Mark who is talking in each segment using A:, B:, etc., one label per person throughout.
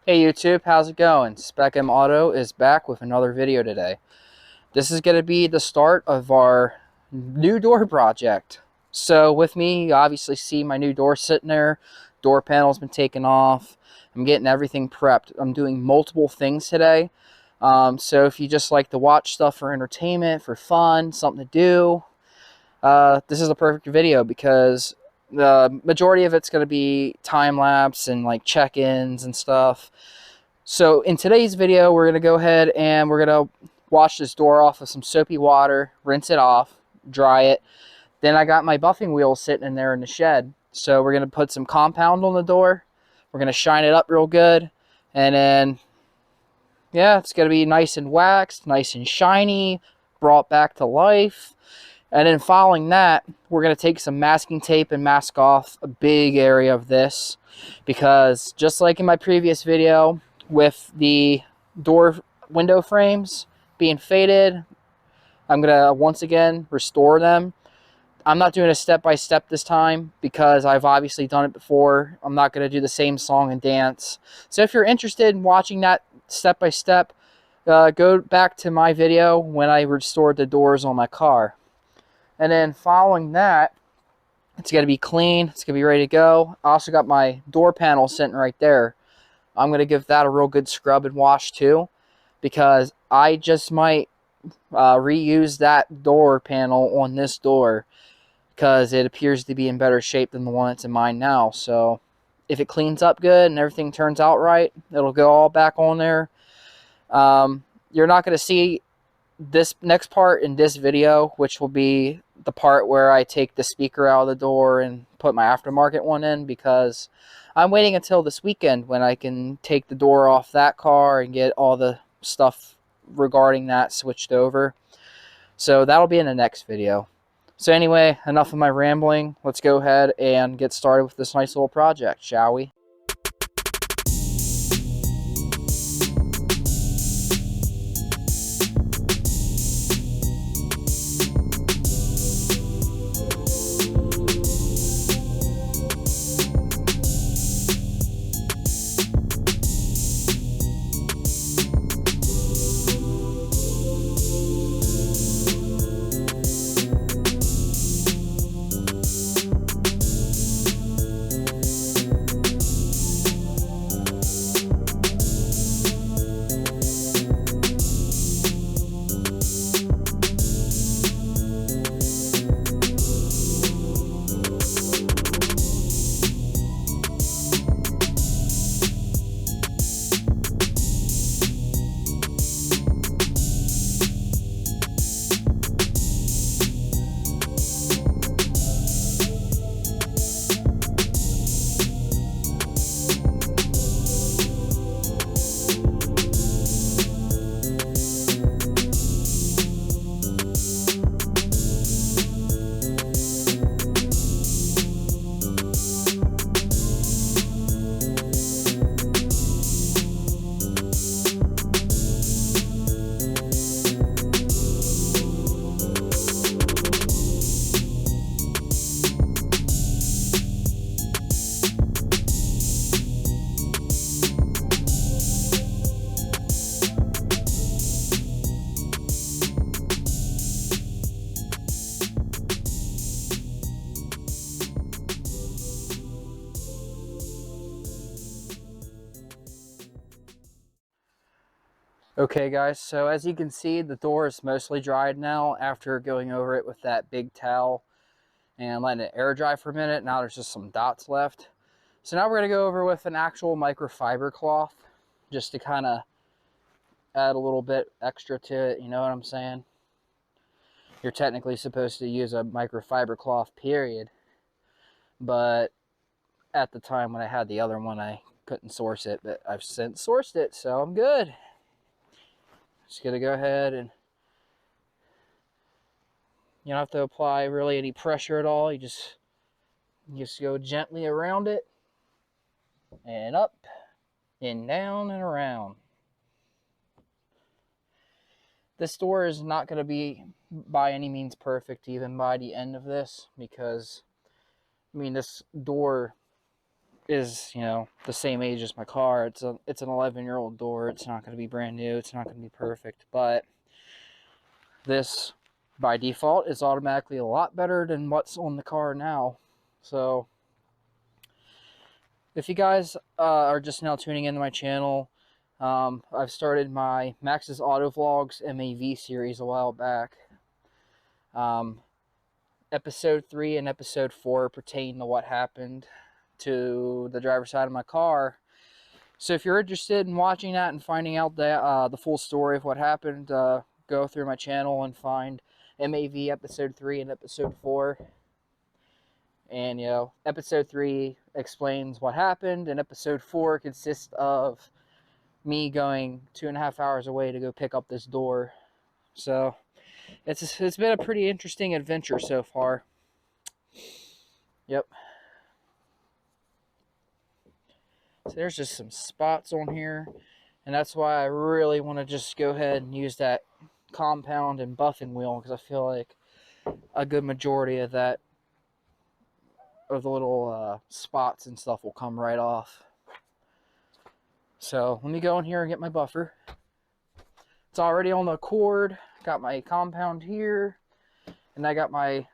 A: Hey YouTube, how's it going? Spec M Auto is back with another video today. This is going to be the start of our new door project. So with me, you obviously see my new door sitting there. Door panel's been taken off. I'm getting everything prepped. I'm doing multiple things today. So if you just like to watch stuff for entertainment, for fun, something to do, this is the perfect video because the majority of it's going to be time lapse and like check-ins and stuff. So in today's video, we're going to go ahead and we're going to wash this door off with some soapy water, rinse it off, dry it. Then I got my buffing wheel sitting in there in the shed. So we're going to put some compound on the door. We're going to shine it up real good. And then, yeah, it's going to be nice and waxed, nice and shiny, brought back to life. And then following that, we're going to take some masking tape and mask off a big area of this. Because just like in my previous video, with the door window frames being faded, I'm going to once again restore them. I'm not doing a step-by-step this time because I've obviously done it before. I'm not going to do the same song and dance. So if you're interested in watching that step-by-step, go back to my video when I restored the doors on my car. And then following that, it's going to be clean. It's going to be ready to go. I also got my door panel sitting right there. I'm going to give that a real good scrub and wash too, because I just might reuse that door panel on this door because it appears to be in better shape than the one that's in mine now. So if it cleans up good and everything turns out right, it'll go all back on there. You're not going to see this next part in this video, which will be the part where I take the speaker out of the door and put my aftermarket one in, because I'm waiting until this weekend when I can take the door off that car and get all the stuff regarding that switched over. So that'll be in the next video. So anyway, enough of my rambling. Let's go ahead and get started with this nice little project, shall we? Okay guys, so as you can see, the door is mostly dried now after going over it with that big towel and letting it air dry for a minute. Now there's just some dots left. So now we're going to go over with an actual microfiber cloth just to kind of add a little bit extra to it, you know what I'm saying? You're technically supposed to use a microfiber cloth, period. But at the time when I had the other one, I couldn't source it, but I've since sourced it, so I'm good. Just gonna go ahead and you don't have to apply really any pressure at all. You just go gently around it and up and down and around. This door is not going to be by any means perfect even by the end of this, because I mean, this door is, you know, the same age as my car. It's an 11-year-old door. It's not going to be brand new. It's not going to be perfect, but this by default is automatically a lot better than what's on the car now. So if you guys are just now tuning into my channel, I've started my Max's Auto Vlogs MAV series a while back. Episode 3 and episode 4 pertain to what happened to the driver's side of my car. So if you're interested in watching that and finding out the full story of what happened, go through my channel and find MAV episode 3 and episode 4. And, you know, episode 3 explains what happened, and episode 4 consists of me going 2.5 hours away to go pick up this door. So it's been a pretty interesting adventure so far. Yep. So there's just some spots on here, and that's why I really want to just go ahead and use that compound and buffing wheel, because I feel like a good majority of that, of the little spots and stuff, will come right off. So let me go in here and get my buffer. It's already on the cord. Got my compound here, and I got my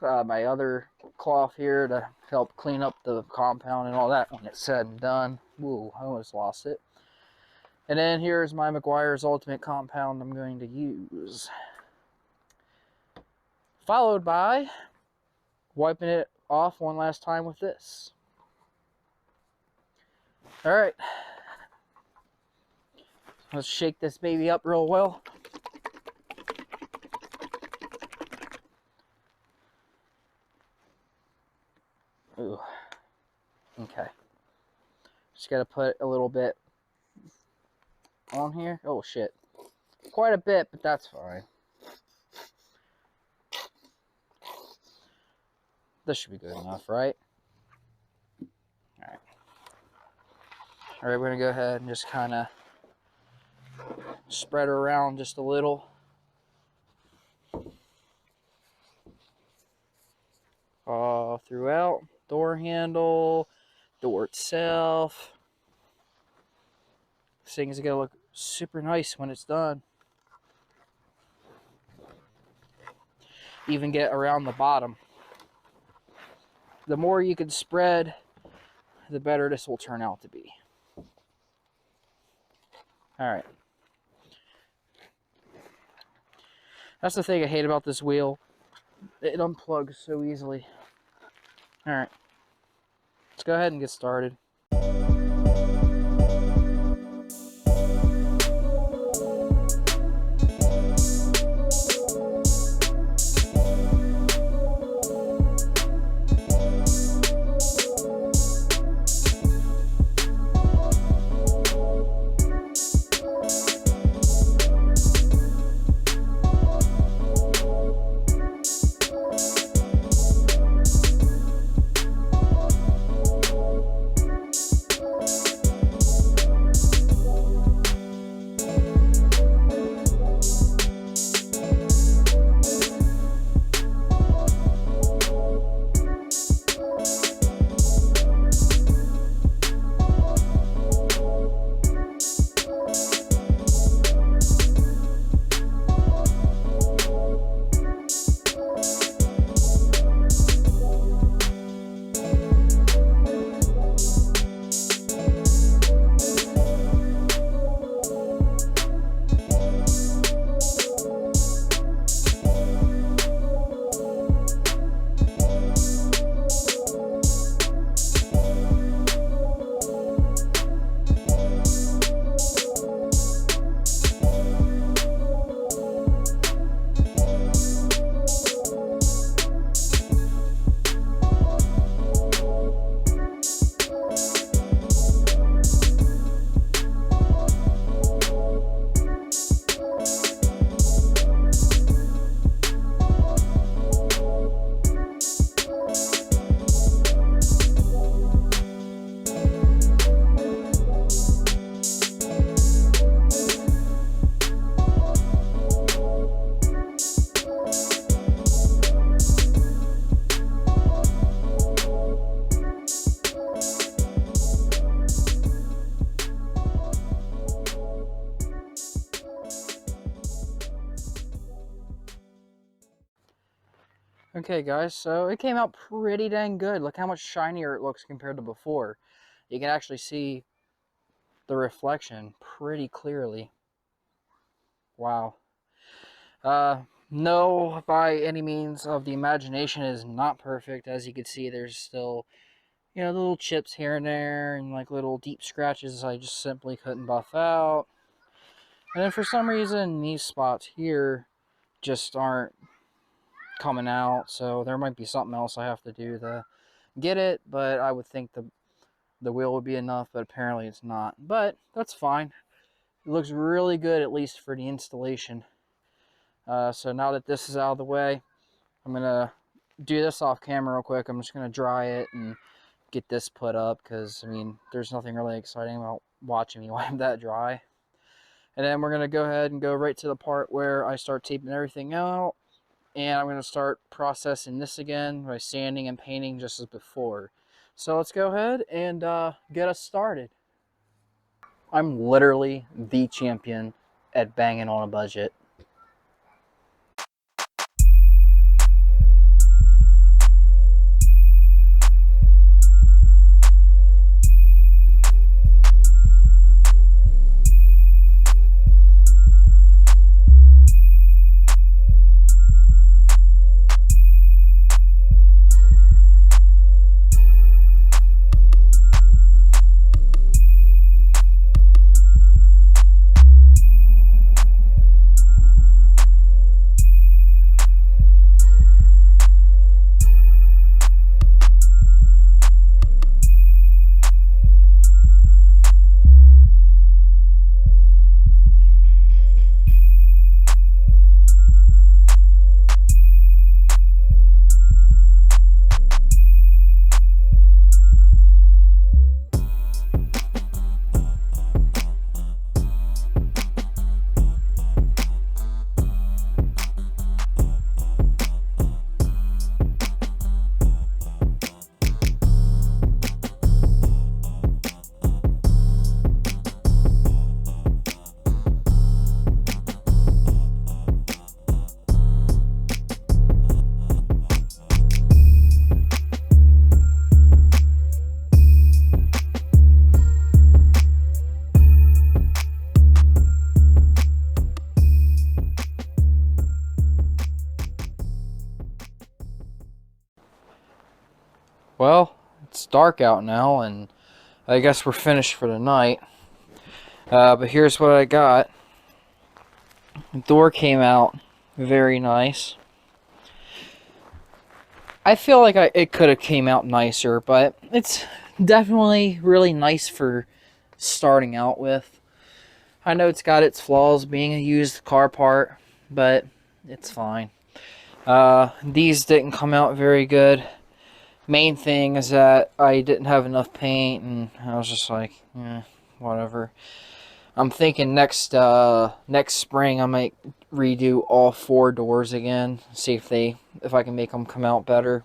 A: my other cloth here to help clean up the compound and all that when it's said and done. Whoa, I almost lost it. And then here's my Meguiar's Ultimate compound I'm going to use, followed by wiping it off one last time with this. Alright, let's shake this baby up real well. Ooh. Okay. Just gotta put a little bit on here. Oh shit. Quite a bit, but that's fine. This should be good enough, right? Alright. Alright, we're gonna go ahead and just kind of spread her around just a little. All throughout. Door handle, door itself. This thing is gonna look super nice when it's done. Even get around the bottom. The more you can spread, the better this will turn out to be. Alright. That's the thing I hate about this wheel. It unplugs so easily. Alright. Let's go ahead and get started. Okay guys, so it came out pretty dang good. Look how much shinier it looks compared to before. You can actually see the reflection pretty clearly. Wow. No, by any means of the imagination is not perfect. As you can see, there's still, little chips here and there and like little deep scratches I just simply couldn't buff out. And then for some reason, these spots here just aren't coming out, so there might be something else I have to do to get it, but I would think the wheel would be enough, but apparently it's not. But that's fine. It looks really good, at least for the installation. So now that this is out of the way, I'm gonna do this off camera real quick. I'm just gonna dry it and get this put up, because I mean, there's nothing really exciting about watching me wipe that dry. And then we're gonna go ahead and go right to the part where I start taping everything out, and I'm gonna start processing this again by sanding and painting just as before. So let's go ahead and get us started. I'm literally the champion at banging on a budget. Well, it's dark out now, and I guess we're finished for the night. But here's what I got. The door came out very nice. I feel like it could have came out nicer, but it's definitely really nice for starting out with. I know it's got its flaws being a used car part, but it's fine. These didn't come out very good. Main thing is that I didn't have enough paint, and I was just like, whatever. I'm thinking next spring I might redo all 4 doors again, see if I can make them come out better.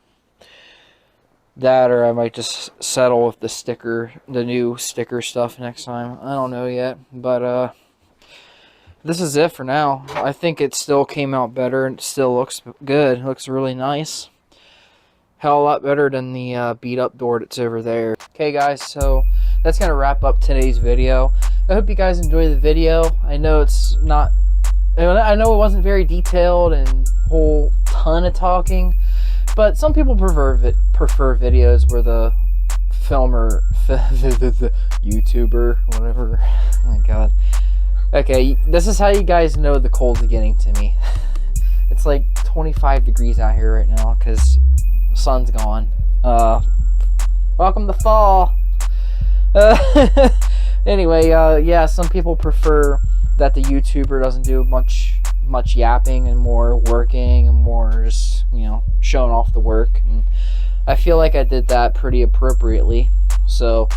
A: That, or I might just settle with the new sticker stuff next time. I don't know yet, but this is it for now. I think it still came out better, and it still looks good. It looks really nice. Hell, a lot better than the beat up door that's over there. Okay guys, so that's gonna wrap up today's video. I hope you guys enjoyed the video. I know I know it wasn't very detailed and whole ton of talking, but some people prefer videos where the filmer, the YouTuber, whatever. Oh my god. Okay, this is how you guys know the cold's getting to me. It's like 25 degrees out here right now because sun's gone. Welcome to fall. Anyway, yeah, some people prefer that the YouTuber doesn't do much yapping and more working and more just, showing off the work. And I feel like I did that pretty appropriately. So,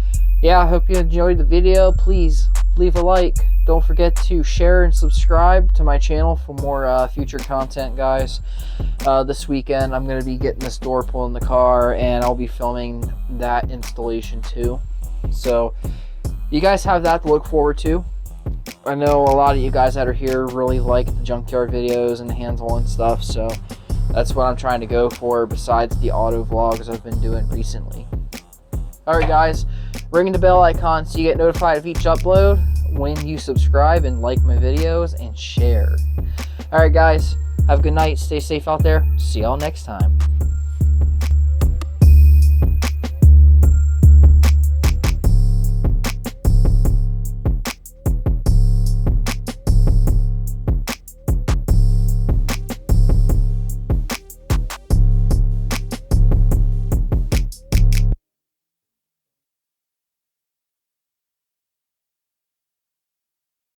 A: yeah, I hope you enjoyed the video. Please leave a like. Don't forget to share and subscribe to my channel for more future content, guys. This weekend, I'm going to be getting this door pulled in the car, and I'll be filming that installation too. So, you guys have that to look forward to. I know a lot of you guys that are here really like the junkyard videos and the hands-on stuff, so That's what I'm trying to go for besides the auto vlogs I've been doing recently. Alright guys, ring the bell icon so you get notified of each upload, when you subscribe and like my videos and share. Alright guys, have a good night, stay safe out there, see y'all next time.